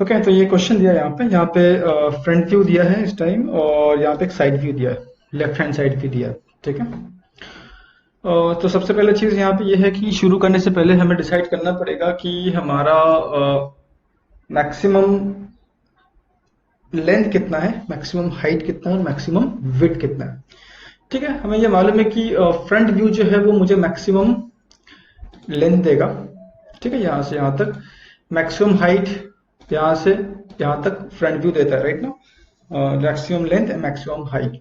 Okay, तो ये question दिया है यहाँ पे फ्रंट व्यू दिया है इस टाइम, और यहाँ पे एक साइड व्यू दिया है, लेफ्ट हैंड साइड व्यू दिया है। ठीक है। तो सबसे पहले चीज यहाँ पे ये है कि शुरू करने से पहले हमें डिसाइड करना पड़ेगा कि हमारा मैक्सिमम लेंथ कितना है, मैक्सिमम हाइट कितना है और मैक्सिमम विड्थ कितना है। ठीक है, हमें ये मालूम है कि फ्रंट व्यू जो है वो मुझे मैक्सिमम लेंथ देगा। ठीक है, यहाँ से यहाँ तक मैक्सिमम हाइट, यहाँ से यहाँ तक फ्रंट व्यू देता है, राइट ना। Maximum length and maximum height.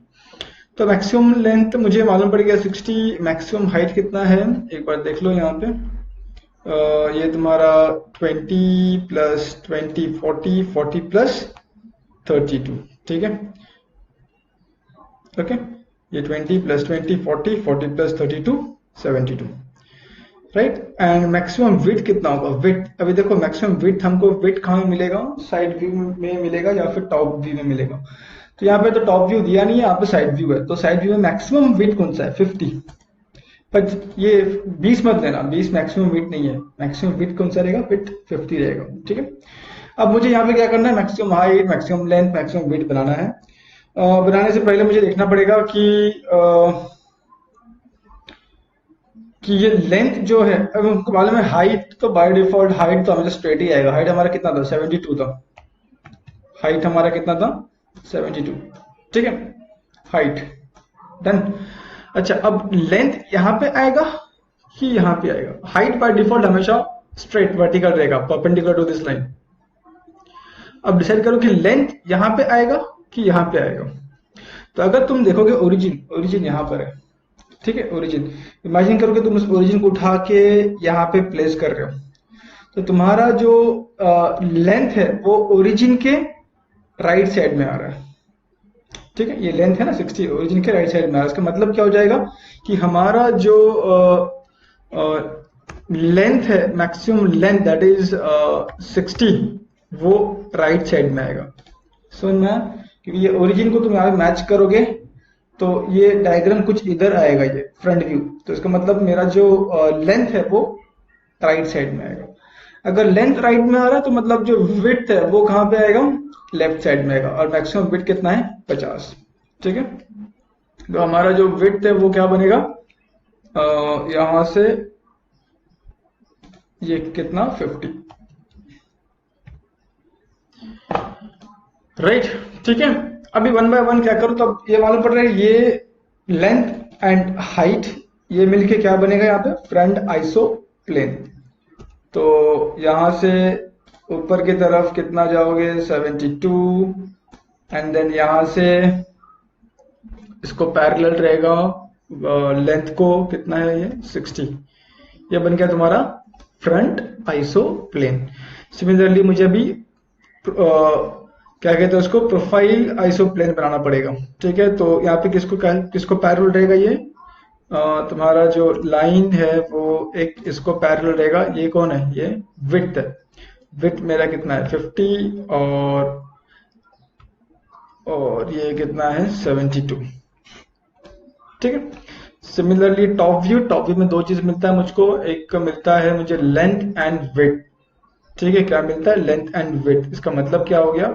तो मैक्सिमम लेंथ मुझे मालूम पड़ गया 60, मैक्सिमम हाइट कितना है एक बार देख लो यहाँ पे। ये तुम्हारा 20 प्लस 20 40, 40 प्लस 32। ठीक है, ओके। ये 20 plus 20 40, 40 plus 32 72, right. And maximum width कितना होगा, विड्थ अभी देखो मैक्सिमम विड्थ हमको विड्थ कहाँ मिलेगा, साइड व्यू में मिलेगा या फिर टॉप व्यू में मिलेगा। तो यहाँ पे तो टॉप व्यू दिया नहीं है, यहाँ पे साइड व्यू है, तो साइड व्यू में मैक्सिमम विड्थ कौन सा है 50। पर ये 20 मत लेना, 20 मैक्सिमम विड्थ नहीं है, मैक्सिमम विड्थ कौन सा रहेगा, विड्थ 50 रहेगा। ठीक है, अब मुझे यहाँ पे क्या करना है, maximum height, maximum length, maximum width बनाना है। बनाने से पहले मुझे देखना पड़ेगा कि ये लेंथ जो है, अब हमको मालूम है हाइट तो बाय डिफॉल्ट हाइट तो हमेशा स्ट्रेट ही आएगा। हाइट हमारा कितना था 72 था, हाइट हमारा कितना था 72। ठीक है, हाइट डन। अच्छा, अब लेंथ यहाँ पे आएगा कि यहाँ पे आएगा। हाइट बाय डिफॉल्ट हमेशा स्ट्रेट वर्टिकल रहेगा, परपेंडिकुलर टू दिस लाइन। अब डिसाइड करो कि लेंथ यहाँ पे आएगा कि यहाँ पे आएगा। तो अगर तुम देखोगे ओरिजिन यहाँ पर है। ठीक है, ओरिजिन इमेजिन करो कि तुम उस ओरिजिन को उठा के यहाँ पे प्लेस कर रहे हो, तो तुम्हारा जो लेंथ है वो ओरिजिन के राइट साइड में आ रहा है। ठीक है, ये लेंथ है ना 60, ओरिजिन के राइट साइड में आ रहा है। इसका मतलब क्या हो जाएगा कि हमारा जो लेंथ है, मैक्सिमम लेंथ दैट इज 60, वो राइट साइड में आएगा। समझ में आया? क्योंकि ये ओरिजिन को तुम यहाँ मैच करोगे तो ये डायग्राम कुछ इधर आएगा, ये फ्रंट व्यू। तो इसका मतलब मेरा जो लेंथ है वो राइट साइड में आएगा। अगर लेंथ राइट में आ रहा है तो मतलब जो विड्थ है वो कहाँ पे आएगा, लेफ्ट साइड में आएगा। और मैक्सिमम विड्थ कितना है 50। ठीक है, तो हमारा जो विड्थ है वो क्या बनेगा, यहां से ये कितना 50, राइट। ठीक है, अभी वन बाय वन क्या करूं, तो अब ये मालूम पड़ रहा है ये लेंथ एंड हाइट ये मिलके क्या बनेगा यहाँ पे, फ्रंट आइसो प्लेन। तो यहां से ऊपर की तरफ कितना जाओगे 72, एंड देन यहां से इसको पैरेलल रहेगा लेंथ को कितना है ये 60। ये बन गया तुम्हारा फ्रंट आइसो प्लेन। सिमिलरली मुझे अभी क्या कहते हैं उसको, प्रोफाइल आइसो प्लेन बनाना पड़ेगा। ठीक है, तो यहाँ पे किसको पैरेलल रहेगा, ये तुम्हारा जो लाइन है वो एक इसको पैरेलल रहेगा। ये कौन है, ये विड्थ है। विड्थ मेरा कितना है 50, और ये कितना है 72। ठीक है, सिमिलरली टॉप व्यू में दो चीज मिलता है मुझको, एक मिलता है मुझे लेंथ एंड विड्थ। ठीक है, क्या मिलता है, लेंथ एंड विड्थ। इसका मतलब क्या हो गया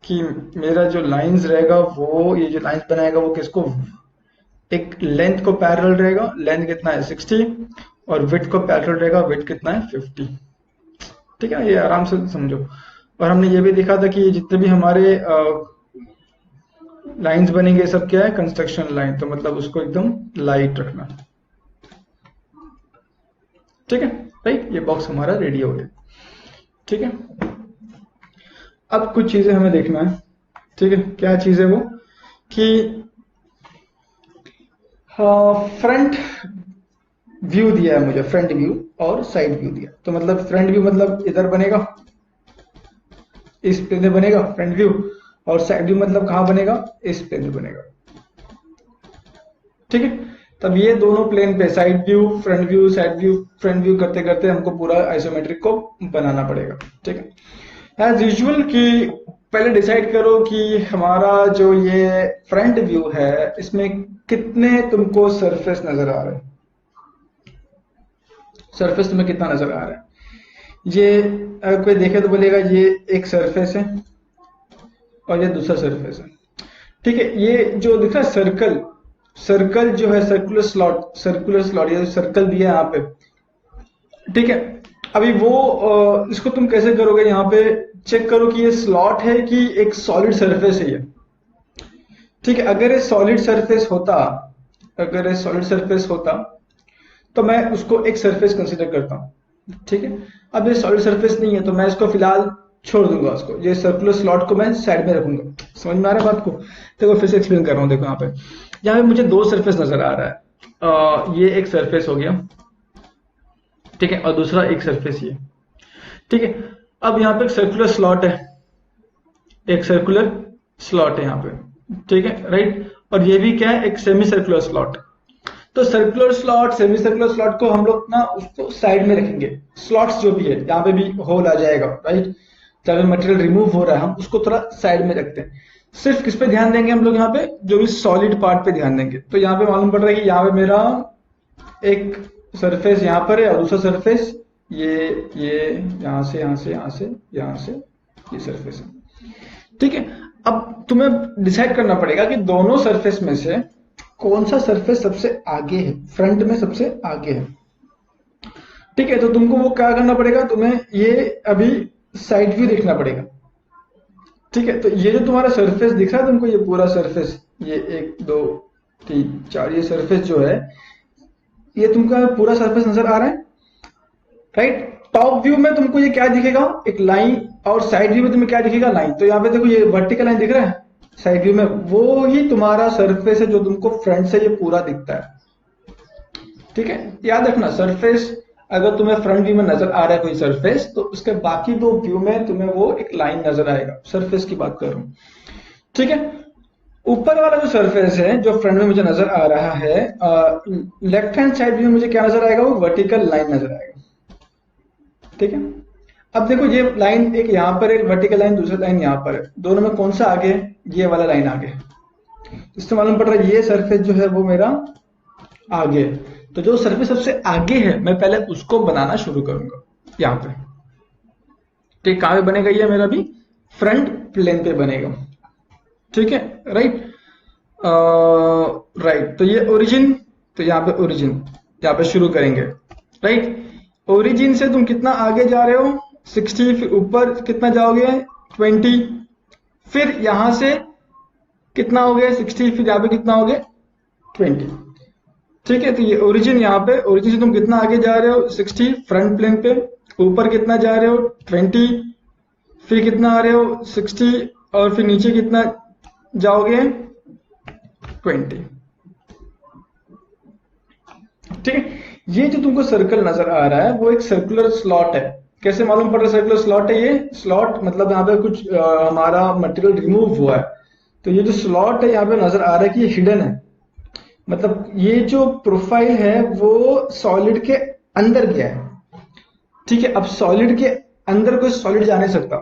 कि मेरा जो लाइंस रहेगा वो, ये जो लाइंस बनाएगा वो किसको, एक लेंथ को पैरेलल रहेगा। लेंथ कितना है 60, और विड्थ को पैरेलल रहेगा, विड्थ कितना है 50। ठीक है, ये आराम से समझो। और हमने ये भी देखा था कि जितने भी हमारे लाइंस बनेंगे सब क्या है, कंस्ट्रक्शन लाइन। तो मतलब उसको एकदम लाइट रखना। ठीक है, राइट। ये बॉक्स हमारा रेडी हो गया। ठीक है, अब कुछ चीजें हमें देखना है। ठीक है, क्या चीज है वो कि फ्रंट व्यू दिया है मुझे, फ्रंट व्यू और साइड व्यू दिया। तो मतलब फ्रंट व्यू मतलब इधर बनेगा, इस प्लेन में बनेगा फ्रंट व्यू, और साइड व्यू मतलब कहां बनेगा, इस प्लेन में बनेगा। ठीक है, तब ये दोनों प्लेन पे side view, front view, side view, front view करते करते हमको पूरा आइसोमेट्रिक को बनाना पड़ेगा। ठीक है, एज यूजुअल कि पहले डिसाइड करो कि हमारा जो ये फ्रंट व्यू है इसमें कितने तुमको सरफेस नजर आ रहे हैं। सरफेस तुम्हें कितना नजर आ रहा है, ये अगर कोई देखे तो बोलेगा ये एक सरफेस है और ये दूसरा सरफेस है। ठीक है, ये जो दिख रहा है सर्कल, सर्कल जो है सर्कुलर स्लॉट, ये सर्कल दिया है यहाँ पे। ठीक है, अभी वो इसको तुम कैसे करोगे, यहाँ पे चेक करो कि ये स्लॉट है कि एक सॉलिड सरफेस है ये। ठीक है, अगर ये सॉलिड सरफेस होता, अगर ये सॉलिड सरफेस होता तो मैं उसको एक सरफेस कंसीडर करता हूँ। ठीक है, अब ये सॉलिड सरफेस नहीं है तो मैं इसको फिलहाल छोड़ दूंगा, उसको ये सर्कुलर स्लॉट को मैं साइड में रखूंगा। समझ में आ रहा है बात को? देखो फिर से एक्सप्लेन कर रहा हूँ। देखो यहाँ पे मुझे दो सरफेस नजर आ रहा है। ये एक सरफेस हो गया, ठीक है, और दूसरा एक सरफेस ये। ठीक है, अब यहाँ पे एक सर्कुलर स्लॉट है, एक सर्कुलर स्लॉट है यहाँ पे। ठीक है, राइट, और ये भी क्या है, एक सेमी सर्कुलर स्लॉट। तो circular slot, semi circular slot को हम लोग ना उसको साइड में रखेंगे। स्लॉट्स जो भी है, यहाँ पे भी होल आ जाएगा, राइट, जब मटेरियल रिमूव हो रहा है हम उसको थोड़ा साइड में रखते हैं। सिर्फ किस पे ध्यान देंगे हम लोग, यहाँ पे जो भी सॉलिड पार्ट पे ध्यान देंगे। तो यहाँ पे मालूम पड़ रहा है कि यहाँ पे मेरा एक सरफेस यहाँ पर है और दूसरा सरफेस ये यहाँ से यहाँ से यहाँ से यहाँ से ये सरफेस है। ठीक है, अब तुम्हें डिसाइड करना पड़ेगा कि दोनों सरफेस में से कौन सा सरफेस सबसे आगे है, फ्रंट में सबसे आगे है। ठीक है, तो तुमको वो क्या करना पड़ेगा, तुम्हें ये अभी साइड व्यू देखना पड़ेगा। ठीक है, तो ये जो तुम्हारा सरफेस दिख रहा है तुमको, ये पूरा सरफेस, ये 1 2 3 4 ये सरफेस जो है, ये तुमको पूरा सरफेस नजर आ रहा है, राइट। टॉप व्यू में तुमको ये क्या दिखेगा, एक लाइन, और साइड व्यू में तुम्हें क्या दिखेगा, लाइन। तो यहाँ पे देखो ये वर्टिकल लाइन दिख रहा है साइड व्यू में, वो ही तुम्हारा सरफेस है जो तुमको फ्रंट से ये पूरा दिखता है। ठीक है, याद रखना, सरफेस अगर तुम्हें फ्रंट व्यू में नजर आ रहा है कोई सरफेस, तो उसके बाकी दो व्यू में तुम्हें वो एक लाइन नजर आएगा। सरफेस की बात कर रहा हूं। ठीक है, ऊपर वाला जो सरफेस है जो फ्रंट में मुझे नजर आ रहा है, लेफ्ट हैंड साइड व्यू में मुझे क्या नजर आएगा, वो वर्टिकल लाइन नजर आएगा। ठीक है, अब देखो ये लाइन एक यहाँ पर है वर्टिकल लाइन, दूसरा लाइन यहाँ पर है, दोनों में कौन सा आगे है, ये वाला लाइन आगे है। इससे मालूम पड़ रहा है ये सरफेस जो है वो मेरा आगे है। तो जो सरफेस सबसे आगे है मैं पहले उसको बनाना शुरू करूंगा यहाँ पे। ठीक, कहाँ पे बनेगा, ये मेरा भी फ्रंट प्लेन पे बनेगा। ठीक है, राइट, राइट। तो ये ओरिजिन, तो यहाँ पे ओरिजिन, यहाँ पे शुरू करेंगे, राइट। ओरिजिन से तुम कितना आगे जा रहे हो, 60, फिर ऊपर कितना जाओगे, 20, फिर यहां से कितना हो गया 60, फिर यहाँ पे कितना हो गया 20। ठीक है, तो ये ओरिजिन, यहाँ पे ओरिजिन से तुम कितना आगे जा रहे हो, 60 फ्रंट प्लेन पे, ऊपर कितना जा रहे हो 20, फिर कितना आ रहे हो 60, और फिर नीचे कितना जाओगे 20। ठीक है, ये जो तुमको सर्कल नजर आ रहा है वो एक सर्कुलर स्लॉट है। कैसे मालूम पड़ रहा है सर्कुलर स्लॉट है, ये स्लॉट मतलब यहाँ पे कुछ हमारा मटेरियल रिमूव हुआ है, तो ये जो स्लॉट है यहाँ पे नजर आ रहा है कि ये हिडन है। मतलब ये जो प्रोफाइल है वो सॉलिड के अंदर गया है। ठीक है, अब सॉलिड के अंदर कोई सॉलिड जा नहीं सकता।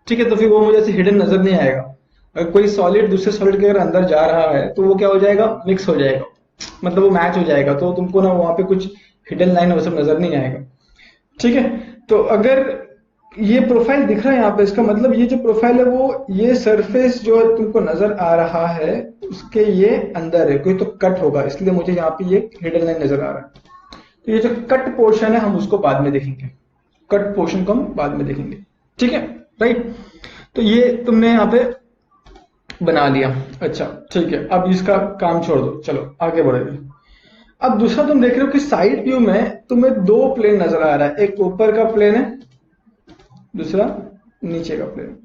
ठीक है, तो फिर वो मुझे ऐसे हिडन नजर नहीं आएगा। अगर कोई सॉलिड दूसरे सॉलिड के अगर अंदर जा रहा है तो वो क्या हो जाएगा, मिक्स हो जाएगा, मतलब वो मैच हो जाएगा, तो तुमको ना वहां पे कुछ हिडन लाइन वो सब नजर नहीं आएगा। ठीक है, तो अगर ये प्रोफाइल दिख रहा है यहाँ पे, इसका मतलब ये जो प्रोफाइल है वो ये सरफेस जो तुमको नजर आ रहा है उसके ये अंदर है, कोई तो कट होगा, इसलिए मुझे यहाँ पे ये हिडन लाइन नजर आ रहा है। तो ये जो कट पोर्शन है हम उसको बाद में देखेंगे, कट पोर्शन को हम बाद में देखेंगे। ठीक है, राइट। तो ये तुमने यहाँ पे बना लिया। अच्छा ठीक है, अब इसका काम छोड़ दो, चलो आगे बढ़ेंगे। अब दूसरा तुम देख रहे हो कि साइड व्यू में तुम्हें दो प्लेन नजर आ रहा है, एक ऊपर का प्लेन है, दूसरा नीचे का प्लेन।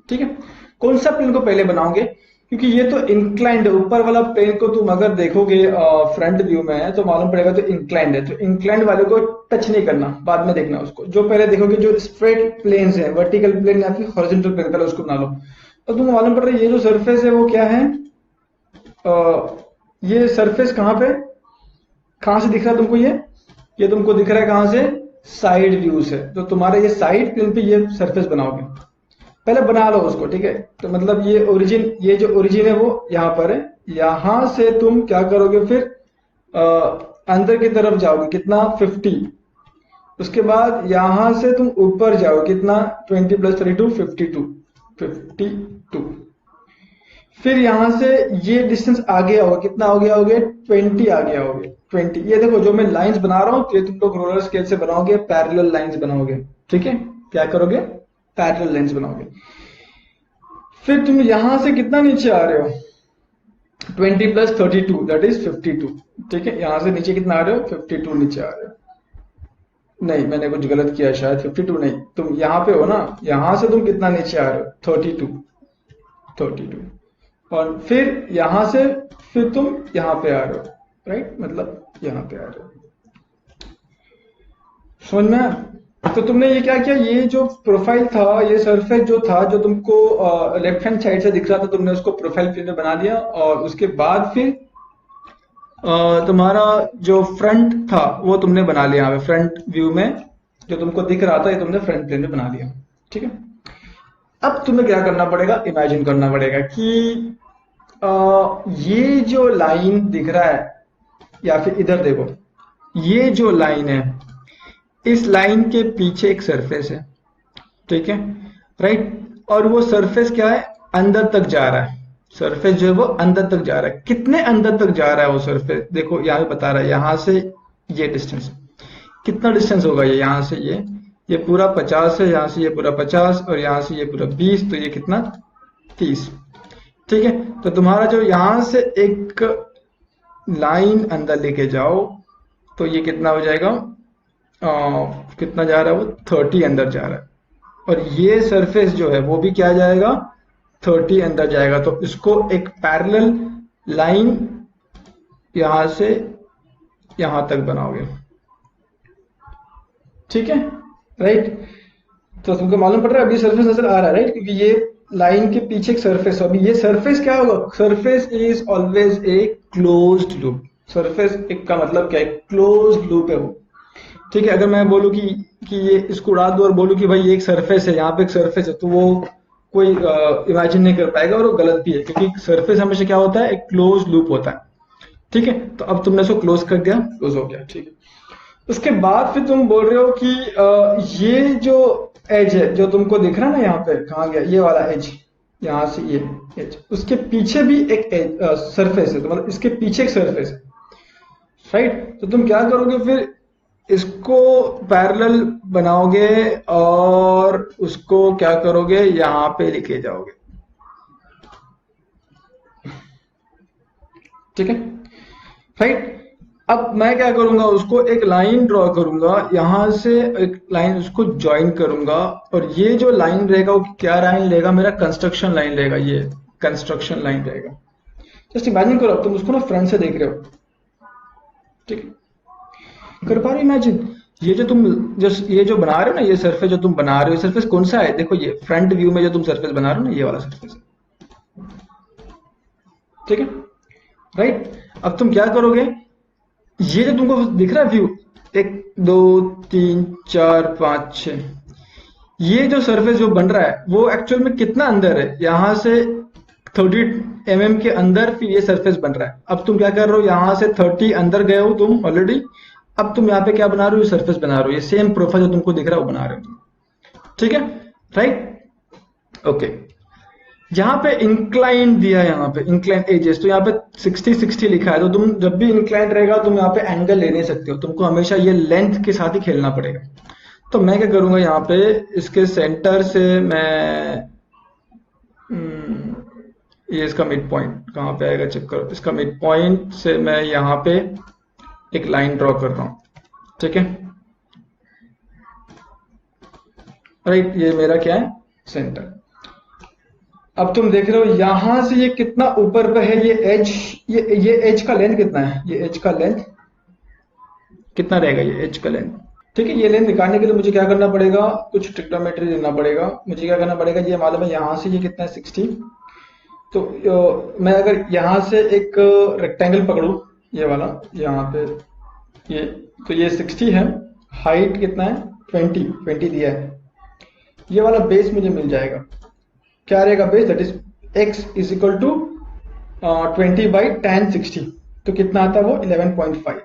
ठीक है, कौन सा प्लेन को पहले बनाओगे, क्योंकि ये तो इंक्लाइंड है। ऊपर वाला प्लेन को तुम अगर देखोगे फ्रंट व्यू में तो मालूम पड़ेगा तो इंक्लाइंड है, तो इंक्लाइंड वाले को टच नहीं करना, बाद में देखना उसको। जो पहले देखोगे जो स्ट्रेट प्लेन्स है, वर्टिकल प्लेन या फिर हॉरिजॉन्टल प्लेन, पहले उसको बना लो। तो तुमको मालूम पड़ रहा है ये जो सरफेस है वो क्या है, ये सरफेस कहां से दिख रहा है तुमको, ये तुमको दिख रहा है कहां से, साइड व्यू से। तो तुम्हारे ये साइड प्लेन पे ये सरफेस बनाओगे, पहले बना लो उसको। ठीक है, तो मतलब ये ओरिजिन, ये जो ओरिजिन है वो यहाँ पर है, यहां से तुम क्या करोगे फिर अंदर की तरफ जाओगे, कितना 50, उसके बाद यहां से तुम ऊपर जाओ, कितना 20 + 32 52 52। फिर यहां से ये डिस्टेंस आगे आओगे, कितना आगे आओगे 20 आगे आओगे 20। ये देखो जो मैं लाइंस बना रहा हूँ, ये तुम लोग रोलर स्केल से बनाओगे, पैरेलल लाइंस बनाओगे, ठीक है। क्या करोगे, पैरेलल लाइंस बनाओगे। फिर तुम यहां से कितना नीचे आ रहे हो, 20 + 32 दैट इज 52, ठीक है। यहां से नीचे कितना आ रहे हो, 52 नीचे आ रहे हो। नहीं, मैंने कुछ गलत किया शायद, 52 नहीं, तुम यहाँ पे हो ना, यहां से तुम कितना नीचे आ रहे हो, 32। और फिर यहां से फिर तुम यहाँ पे आ रहे हो, राइट, मतलब यहाँ पे आ रहे हो। समझ में आया? तो तुमने ये क्या किया, ये जो प्रोफाइल था, ये सरफेस जो था, जो तुमको लेफ्ट हैंड साइड से दिख रहा था, तुमने उसको प्रोफाइल व्यू में बना दिया। और उसके बाद फिर तुम्हारा जो फ्रंट था वो तुमने बना लिया यहाँ पे, फ्रंट व्यू में जो तुमको दिख रहा था, ये तुमने फ्रंट प्लेन में बना लिया, ठीक है। अब तुम्हें क्या करना पड़ेगा, इमेजिन करना पड़ेगा कि ये जो लाइन दिख रहा है, या फिर इधर देखो, ये जो लाइन है, इस लाइन के पीछे एक सरफेस है, ठीक है, राइट। और वो सरफेस क्या है, अंदर तक जा रहा है। सरफेस जो है वो अंदर तक जा रहा है। कितने अंदर तक जा रहा है वो सरफेस, देखो यहाँ पे बता रहा है, यहां से ये डिस्टेंस कितना डिस्टेंस होगा, ये यहां से ये पूरा 50 है, यहां से ये पूरा 50, और यहां से ये पूरा 20, तो ये कितना 30, ठीक है। तो तुम्हारा जो यहां से एक लाइन अंदर लेके जाओ, तो ये कितना हो जाएगा, कितना जा रहा है वो 30 अंदर जा रहा है। और ये सरफेस जो है वो भी क्या जाएगा, 30 अंदर जाएगा। तो इसको एक पैरेलल लाइन यहां से यहां तक बनाओगे, ठीक है, राइट। तो तुमको मालूम पड़ रहा है, अभी सरफेस नजर आ रहा है, राइट, क्योंकि ये लाइन के पीछे एक सरफेस है। अभी ये सरफेस क्या होगा, surface is always a closed loop. Surface एक का मतलब क्या है, क्लोज्ड लूप है वो, ठीक है। अगर मैं बोलूं कि ये इसको उड़ा दूं और बोलूं कि भाई ये एक सरफेस है, यहाँ पे एक सरफेस है, तो वो कोई इमेजिन नहीं कर पाएगा, और वो गलत भी है, क्योंकि सरफेस हमेशा क्या होता है, एक क्लोज लूप होता है, ठीक है। तो अब तुमने इसको क्लोज कर दिया, क्लोज हो गया, ठीक है। उसके बाद फिर तुम बोल रहे हो कि ये जो एज है जो तुमको दिख रहा है ना, यहाँ पे कहाँ गया ये वाला एज, यहाँ से ये एज, उसके पीछे भी एक सरफेस है, तो मतलब इसके पीछे एक सरफेस है, राइट। तो तुम क्या करोगे, फिर इसको पैरेलल बनाओगे और उसको क्या करोगे, यहां पे लिखे जाओगे, ठीक है, राइट। अब मैं क्या करूंगा, उसको एक लाइन ड्रॉ करूंगा, यहां से एक लाइन उसको ज्वाइन करूंगा, और ये जो लाइन रहेगा वो क्या लाइन लेगा, मेरा कंस्ट्रक्शन लाइन लेगा, ये कंस्ट्रक्शन लाइन रहेगा। जस्ट इमेजिन करो, तुम उसको ना फ्रंट से देख रहे हो, ठीक है, कर पा रहे हो इमेजिन। ये जो तुम ये जो बना रहे हो ना, ये सरफेस जो तुम बना रहे हो, सरफेस कौन सा है, देखो ये फ्रंट व्यू में जो तुम सरफेस बना रहे हो ना, ये वाला सरफेस है, ठीक है, राइट। अब तुम क्या करोगे, ये जो तुमको दिख रहा है व्यू, 1 2 3 4 5 6, ये जो सरफेस जो बन रहा है वो एक्चुअल में कितना अंदर है, यहां से 30 mm के अंदर फिर ये सरफेस बन रहा है। अब तुम क्या कर रहे हो, यहां से 30 अंदर गए हो तुम ऑलरेडी, अब तुम यहाँ पे क्या बना रहे हो, ये सरफेस बना रहे हो, ये सेम प्रोफाइल जो तुमको दिख रहा है वो बना रहे हो, ठीक है, राइट, ओके। यहाँ पे इंक्लाइन दिया है, यहाँ पे इंक्लाइन एजेस, तो यहाँ पे 60-60 लिखा है, तो तुम जब भी इंक्लाइन रहेगा तुम यहाँ पे एंगल ले नहीं सकते हो, तुमको हमेशा ये लेंथ के साथ ही खेलना पड़ेगा। तो मैं क्या करूंगा, यहाँ पे इसके सेंटर से मैं ये इसका मिड पॉइंट कहाँ पे आएगा चेक करो, इसका मिड पॉइंट से मैं यहाँ पे एक लाइन ड्रॉ कर रहा हूँ, ठीक है, राइट। ये मेरा क्या है, सेंटर। अब तुम देख रहे हो यहां से ये कितना ऊपर पे है, ये एज, ये एज का लेंथ कितना है, ये एज का लेंथ कितना रहेगा, ये एज का लेंथ, ठीक है। ये लेंथ निकालने के लिए मुझे क्या करना पड़ेगा, कुछ ट्रिग्नोमेट्री देना पड़ेगा। मुझे क्या करना पड़ेगा, ये मालूम है यहां से ये कितना है 60, तो मैं अगर यहां से एक रेक्टेंगल पकड़ू, ये वाला यहाँ पे, ये तो ये 60 है, हाइट कितना है 20 दिया है, ये वाला बेस मुझे मिल जाएगा, क्या रहेगा base, that is x is equal to 20/tan 60, तो कितना आता है वो 11.5।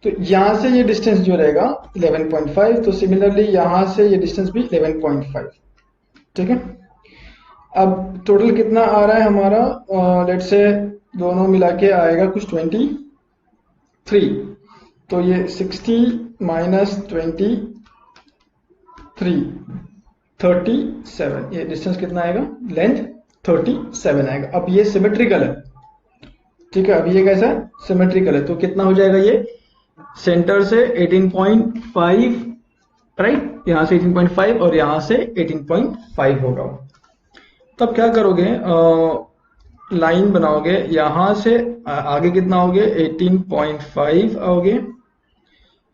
तो यहां से ये डिस्टेंस जो रहेगा 11.5, तो सिमिलरली यहां से ये डिस्टेंस भी 11.5। ठीक है, अब टोटल कितना आ रहा है हमारा, लेट से दोनों मिला के आएगा कुछ 23। तो ये 60 माइनस 23 37, ये डिस्टेंस कितना आएगा, लेंथ 37 आएगा। अब ये सिमेट्रिकल है, ठीक है, अब ये कैसा है, सिमेट्रिकल है, तो कितना हो जाएगा ये, सेंटर से 18.5, राइट, यहां से 18.5 और यहां से 18.5 होगा। तब क्या करोगे, लाइन बनाओगे, यहां से आगे कितना आओगे, 18.5 आओगे,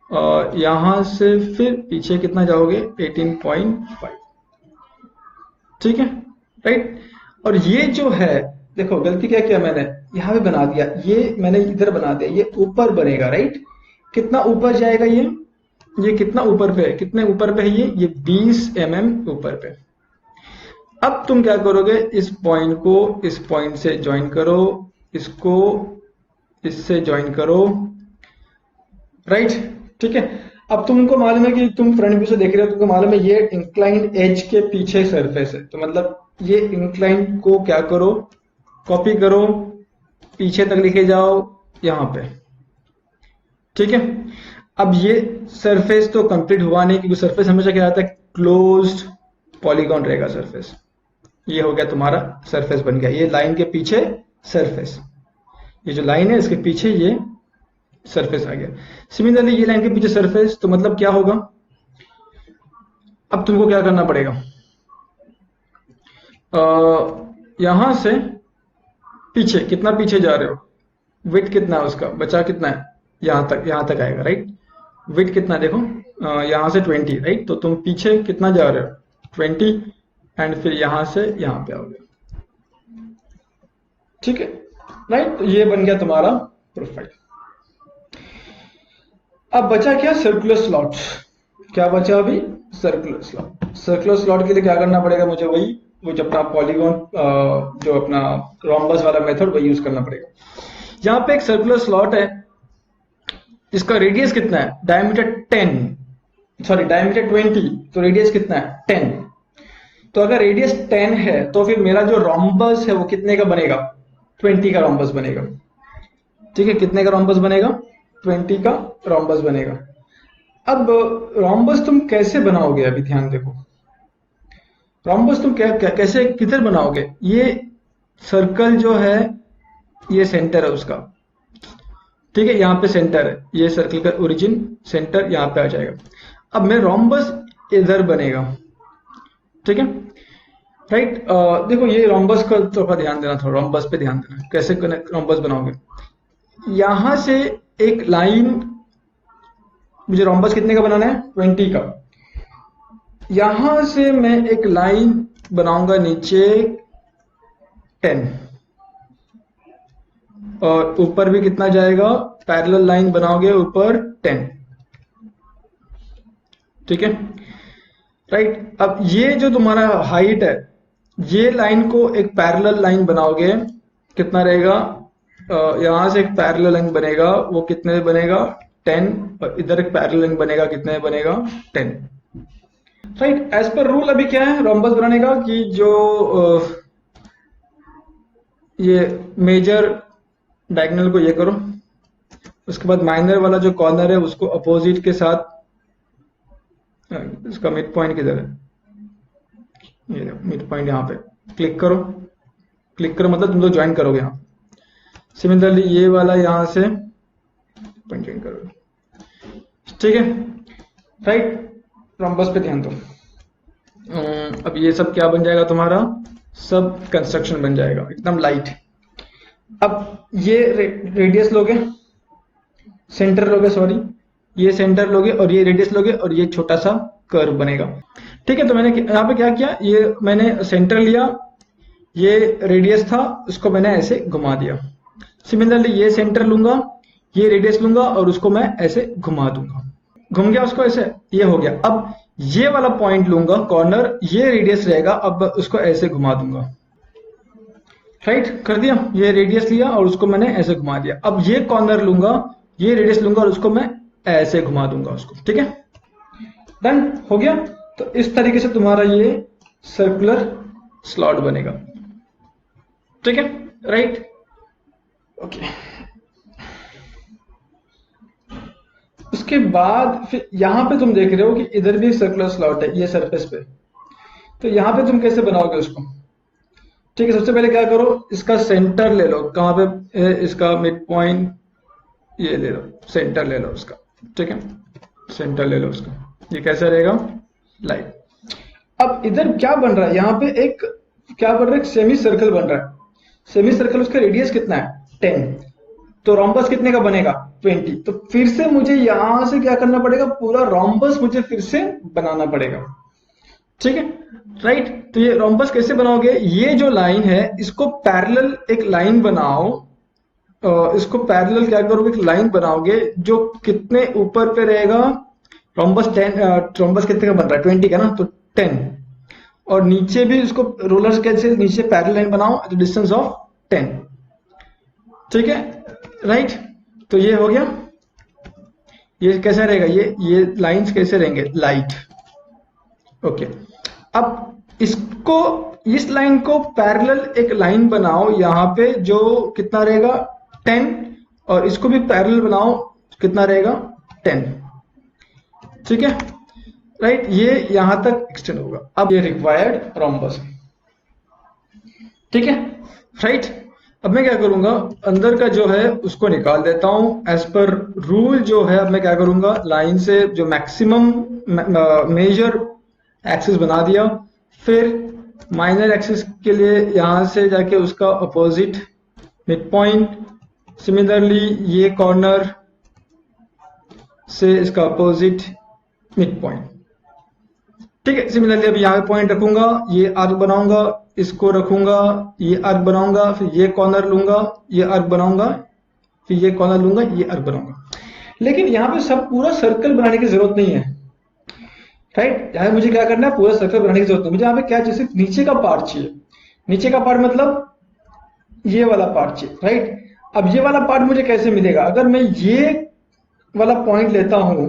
और यहां से फिर पीछे कितना जाओगे, 18.5। ठीक है, राइट। और ये जो है, देखो गलती क्या किया मैंने, यहां पे बना दिया, ये मैंने इधर बना दिया, ये ऊपर बनेगा, राइट। कितना ऊपर जाएगा ये कितना ऊपर पे है, कितने ऊपर पे है ये 20 mm ऊपर पे। अब तुम क्या करोगे, इस पॉइंट को इस पॉइंट से ज्वाइन करो, इसको इससे ज्वाइन करो, राइट। ठीक है, अब तुमको मालूम है कि तुम फ्रंट व्यू से देख रहे हो, तुमको मालूम है ये इंक्लाइंड एज के पीछे सरफेस है, तो मतलब ये इंक्लाइंड को क्या करो, कॉपी करो, पीछे तक लेके जाओ यहां पे। ठीक है, अब ये सरफेस तो कंप्लीट हुआ नहीं, क्योंकि सरफेस हमेशा क्या रहता है, क्लोज्ड पॉलीगॉन रहेगा सरफेस। ये हो गया तुम्हारा सरफेस बन गया, ये लाइन के पीछे सरफेस, ये जो लाइन है इसके पीछे ये सरफेस आ गया। सिमिलरली ये लाइन के पीछे सरफेस, तो मतलब क्या होगा, अब तुमको क्या करना पड़ेगा, यहां से पीछे, कितना पीछे जा रहे हो, विड्थ कितना है उसका, बचा कितना है, यहां तक आएगा, राइट। विड्थ कितना है देखो, यहां से 20, राइट, तो तुम पीछे कितना जा रहे हो, 20, एंड फिर यहां से यहां पे आओगे। ठीक है, राइट, तो ये बन गया तुम्हारा प्रोफाइल। अब बचा क्या, सर्कुलर स्लॉट। क्या बचा अभी, सर्कुलर स्लॉट। सर्कुलर स्लॉट के लिए क्या करना पड़ेगा मुझे, वही वो जो अपना पॉलीगॉन, जो अपना रोम्बस वाला मेथड, वही यूज करना पड़ेगा। यहां पे एक सर्कुलर स्लॉट है, इसका रेडियस कितना है, डायमीटर 20, तो रेडियस कितना है 10। तो अगर रेडियस 10 है तो फिर मेरा जो रोम्बस है वो कितने का बनेगा, 20 का रोम्बस बनेगा। ठीक है, कितने का रोम्बस बनेगा, 20 का रोम्बस बनेगा। अब रोम्बस तुम कैसे बनाओगे, अभी ध्यान देखो, रोम्बस तुम कैसे किधर बनाओगे, ये सर्कल जो है ये सेंटर है उसका, ठीक है, यहाँ पे सेंटर है, ये सर्कल का ओरिजिन सेंटर यहाँ पे आ जाएगा। अब मेरा रोम्बस इधर बनेगा, ठीक है, राइट। देखो ये रोम्बस का थोड़ा ध्यान देना, थोड़ा रोम्बस पे ध्यान देना, कैसे रोम्बस बनाओगे। यहां से एक लाइन, मुझे रोम्बस कितने का बनाना है, 20 का। यहां से मैं एक लाइन बनाऊंगा नीचे 10, और ऊपर भी कितना जाएगा, पैरेलल लाइन बनाओगे ऊपर 10। ठीक है, राइट। अब ये जो तुम्हारा हाइट है, ये लाइन को एक पैरेलल लाइन बनाओगे, कितना रहेगा, यहां से एक पैरेलल लाइन बनेगा, वो कितने बनेगा 10, और इधर एक पैरेलल लाइन बनेगा, कितने बनेगा 10, राइट। एज पर रूल अभी क्या है रोम्बस बनाने का, कि जो ये मेजर डायगोनल को ये करो, उसके बाद माइनर वाला जो कॉर्नर है उसको अपोजिट के साथ, इसका मिड पॉइंट किधर है, ये मिड पॉइंट यहाँ पे क्लिक करो, मतलब तुम लोग ज्वाइन करोगे यहाँ। सिमिलरली ये वाला यहाँ से पॉइंट ज्वाइन करोगे, ठीक है, राइट। रोम्बस पे ध्यान दो। अब ये सब क्या बन जाएगा तुम्हारा, सब कंस्ट्रक्शन बन जाएगा एकदम लाइट। अब ये रेडियस लोगे, सेंटर लोगे, सॉरी ये सेंटर लोगे, और ये रेडियस लोगे, और ये छोटा सा कर्व बनेगा। ठीक है, तो मैंने यहाँ पे क्या किया, ये मैंने सेंटर लिया, ये रेडियस था, उसको मैंने ऐसे घुमा दिया। सिमिलरली ये सेंटर लूंगा, ये रेडियस लूंगा, और उसको मैं ऐसे घुमा दूंगा, घूम गया उसको ऐसे, ये हो गया। अब ये वाला पॉइंट लूंगा कॉर्नर, ये रेडियस रहेगा, अब उसको ऐसे घुमा दूंगा, राइट, कर दिया। ये रेडियस लिया और उसको मैंने ऐसे घुमा दिया। अब ये कॉर्नर लूंगा, ये रेडियस लूंगा, और उसको मैं ऐसे घुमा दूंगा उसको, ठीक है। डन हो गया। तो इस तरीके से तुम्हारा ये सर्कुलर स्लॉट बनेगा, ठीक है, राइट, ओके। उसके बाद फिर यहां पे तुम देख रहे हो कि इधर भी सर्कुलर स्लॉट है ये सरफेस पे, तो यहां पे तुम कैसे बनाओगे उसको, ठीक है। सबसे पहले क्या करो, इसका सेंटर ले लो, कहां पे, इसका मिड पॉइंट ये ले लो, सेंटर ले लो उसका, ठीक है, सेंटर ले लो उसका। ये कैसा रहेगा, लाइन। अब इधर क्या बन रहा है, यहाँ पे एक क्या बन रहा है, सेमी सर्कल बन रहा है। सेमी सर्कल, उसका रेडियस कितना है 10, तो रोम्बस कितने का बनेगा 20। तो फिर से मुझे यहां से क्या करना पड़ेगा, पूरा रोम्बस मुझे फिर से बनाना पड़ेगा, ठीक है, राइट। तो ये रोम्बस कैसे बनाओगे, ये जो लाइन है इसको पैरेलल एक लाइन बनाओ, इसको पैरेलल क्या करोगे, एक लाइन बनाओगे जो कितने ऊपर पे रहेगा, रोम्बस 10, रोम्बस कितने का बन रहा है 20 का ना, तो 10, और नीचे भी इसको रोलर स्केच से नीचे पैरेलल लाइन बनाओ एट डिस्टेंस ऑफ 10, ठीक है, राइट। तो ये हो गया। ये कैसा रहेगा, ये लाइंस कैसे रहेंगे, लाइट, ओके। अब इसको, इस लाइन को पैरेलल एक लाइन बनाओ यहां पे जो कितना रहेगा 10, और इसको भी पैरेलल बनाओ, कितना रहेगा 10, ठीक है, राइट। ये यहां तक एक्सटेंड होगा। अब ये रिक्वायर्ड रोम्बस, ठीक है, राइट। अब मैं क्या करूंगा, अंदर का जो है उसको निकाल देता हूं एज पर रूल जो है। अब मैं क्या करूंगा, लाइन से जो मैक्सिमम मेजर एक्सिस बना दिया, फिर माइनर एक्सिस के लिए यहां से जाके उसका अपोजिट मिड पॉइंट, सिमिलरली ये कॉर्नर से इसका अपोजिट मिड पॉइंट, ठीक है। सिमिलरली अब यहाँ पे पॉइंट रखूंगा, ये आर्क बनाऊंगा, इसको रखूंगा, ये आर्क बनाऊंगा, फिर ये कॉर्नर लूंगा, ये आर्क बनाऊंगा, फिर ये कॉर्नर लूंगा, ये आर्क बनाऊंगा। लेकिन यहाँ पे सब पूरा सर्कल बनाने की जरूरत नहीं है, राइट। यहाँ मुझे क्या करना है, पूरा सर्कल बनाने की जरूरत नहीं, मुझे यहाँ पे क्या चाहिए, सिर्फ नीचे का पार्ट चाहिए। नीचे का पार्ट मतलब ये वाला पार्ट चाहिए, राइट। अब ये वाला पार्ट मुझे कैसे मिलेगा, अगर मैं ये वाला पॉइंट लेता हूं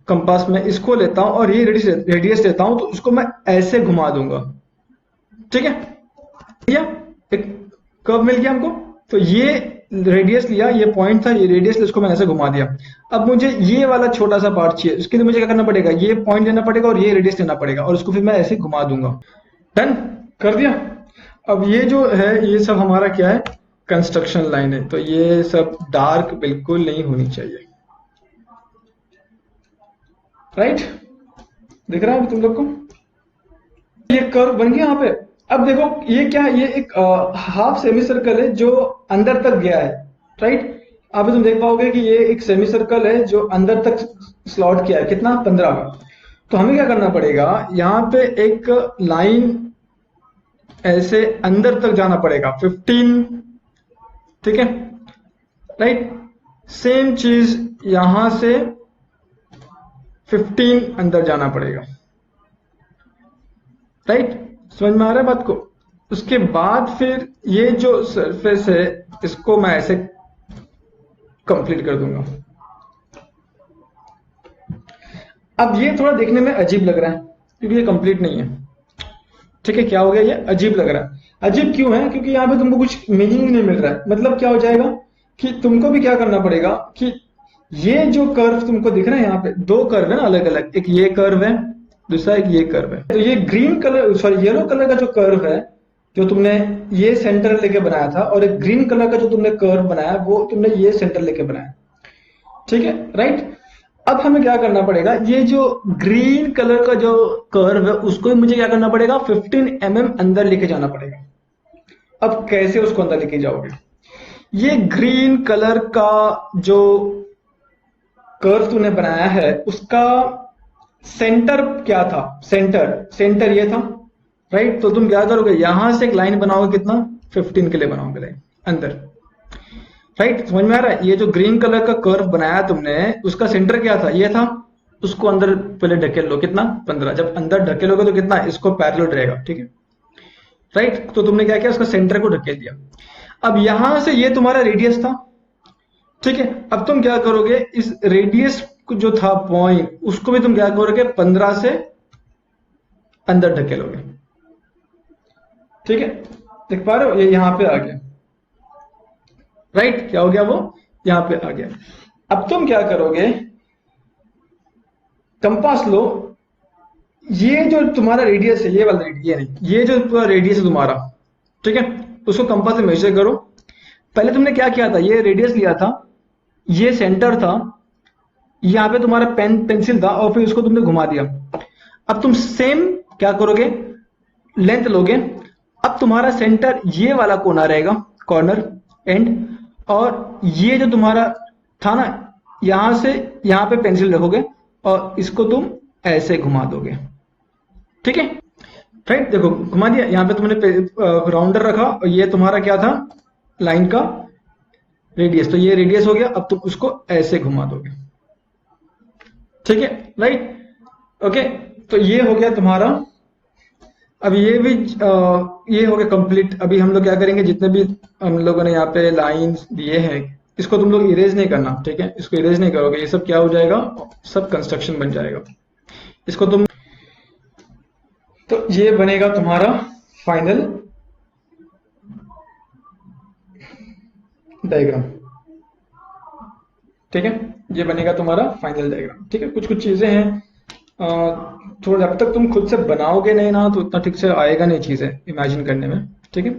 कंपास में, इसको लेता हूं और ये रेडियस लेता हूं, तो उसको मैं ऐसे घुमा दूंगा, ठीक है, या एक कर्व मिल गया हमको। तो ये रेडियस लिया, ये पॉइंट था, ये रेडियस इसको मैंने ऐसे घुमा दिया। अब मुझे ये वाला छोटा सा पार्ट चाहिए, उसके लिए मुझे क्या करना पड़ेगा, ये पॉइंट लेना पड़ेगा और ये रेडियस लेना पड़ेगा, और उसको फिर मैं ऐसे घुमा दूंगा। डन कर दिया। अब ये जो है ये सब हमारा क्या है, कंस्ट्रक्शन लाइन है, तो ये सब डार्क बिल्कुल नहीं होनी चाहिए, राइट। दिख रहा है तुम लोग को, ये कर्व बन गया यहाँ पे। अब देखो ये क्या, ये एक हाफ सेमी सर्कल है जो अंदर तक गया है, राइट। अब तुम देख पाओगे कि ये एक सेमी सर्कल है जो अंदर तक स्लॉट किया है, कितना 15 का। तो हमें क्या करना पड़ेगा, यहाँ पे एक लाइन ऐसे अंदर तक जाना पड़ेगा 15, ठीक है, राइट। सेम चीज यहां से 15 अंदर जाना पड़ेगा, राइट। समझ में आ रहा है बात को। उसके बाद फिर ये जो सरफेस है इसको मैं ऐसे कंप्लीट कर दूंगा। अब ये थोड़ा देखने में अजीब लग रहा है क्योंकि ये कंप्लीट नहीं है, ठीक है। क्या हो गया, ये अजीब लग रहा है। अजीब क्यों है, क्योंकि यहाँ पे तुमको कुछ मीनिंग नहीं मिल रहा है। मतलब क्या हो जाएगा कि तुमको भी क्या करना पड़ेगा कि ये जो कर्व तुमको दिख रहा है, यहाँ पे दो कर्व है ना अलग अलग, एक ये कर्व है, दूसरा एक ये कर्व है। तो ये green colour, sorry yellow colour का जो कर्व है जो तुमने ये सेंटर लेके बनाया था, और एक ग्रीन कलर का जो तुमने कर्व बनाया वो तुमने ये सेंटर लेके बनाया, ठीक है, राइट। अब हमें क्या करना पड़ेगा, ये जो ग्रीन कलर का जो कर्व है उसको मुझे क्या करना पड़ेगा, 15 mm अंदर लेके जाना पड़ेगा। अब कैसे उसको अंदर लेके जाओगे, ये ग्रीन कलर का जो कर्व तूने बनाया है उसका सेंटर क्या था, सेंटर ये था, राइट। तो तुम क्या करोगे, यहां से एक लाइन बनाओगे, कितना 15 के लिए बनाओगे लाइन अंदर, राइट। समझ में आ रहा है। ये जो ग्रीन कलर का कर्व बनाया तुमने उसका सेंटर क्या था, ये था, उसको अंदर पहले ढकेल लो, कितना 15। जब अंदर ढकेलोगे तो कितना, इसको पैरेलल रहेगा, ठीक है, राइट। तो तुमने क्या किया, उसका सेंटर को ढकेल दिया। अब यहां से ये तुम्हारा रेडियस था, ठीक है, अब तुम क्या करोगे, इस रेडियस जो था पॉइंट उसको भी तुम क्या करोगे, 15 से अंदर ढकेलोगे। ठीक है, देख पा रहे हो, ये यहां पे आ गया, राइट, क्या हो गया वो, यहां पे आ गया। अब तुम क्या करोगे, कंपास लो, ये जो तुम्हारा रेडियस है, ये वाला रेडियस नहीं, ये जो पूरा रेडियस है तुम्हारा, ठीक है, उसको कंपास से मेजर करो। पहले तुमने क्या किया था, ये रेडियस लिया था, ये सेंटर था, यहाँ पे तुम्हारा पेंसिल था, और फिर उसको तुमने घुमा दिया। अब तुम सेम क्या करोगे, लेंथ लोगे। अब तुम्हारा सेंटर ये वाला कोना रहेगा, कॉर्नर एंड, और ये जो तुम्हारा था ना, यहां से यहां पे पेंसिल रखोगे और इसको तुम ऐसे घुमा दोगे। ठीक है, राइट, देखो घुमा दिया, यहाँ पे तुमने राउंडर रखा और ये तुम्हारा क्या था, लाइन का रेडियस, तो ये रेडियस हो गया। अब तुम उसको ऐसे घुमा दोगे। ठीक है, राइट, ओके, तो ये हो गया तुम्हारा। अब ये भी ये हो गया कंप्लीट। अभी हम लोग क्या करेंगे, जितने भी हम लोगों ने यहाँ पे लाइंस दिए हैं, इसको तुम लोग इरेज नहीं करना। ठीक है, इसको इरेज नहीं करोगे, ये सब क्या हो जाएगा, सब कंस्ट्रक्शन बन जाएगा। इसको तुम, तो ये बनेगा तुम्हारा फाइनल डायग्राम। ठीक है, ये बनेगा तुम्हारा फाइनल डायग्राम। ठीक है, कुछ कुछ चीजें हैं, थोड़ा जब तक तुम खुद से बनाओगे नहीं ना, तो उतना ठीक से आएगा नहीं चीजें इमेजिन करने में। ठीक है।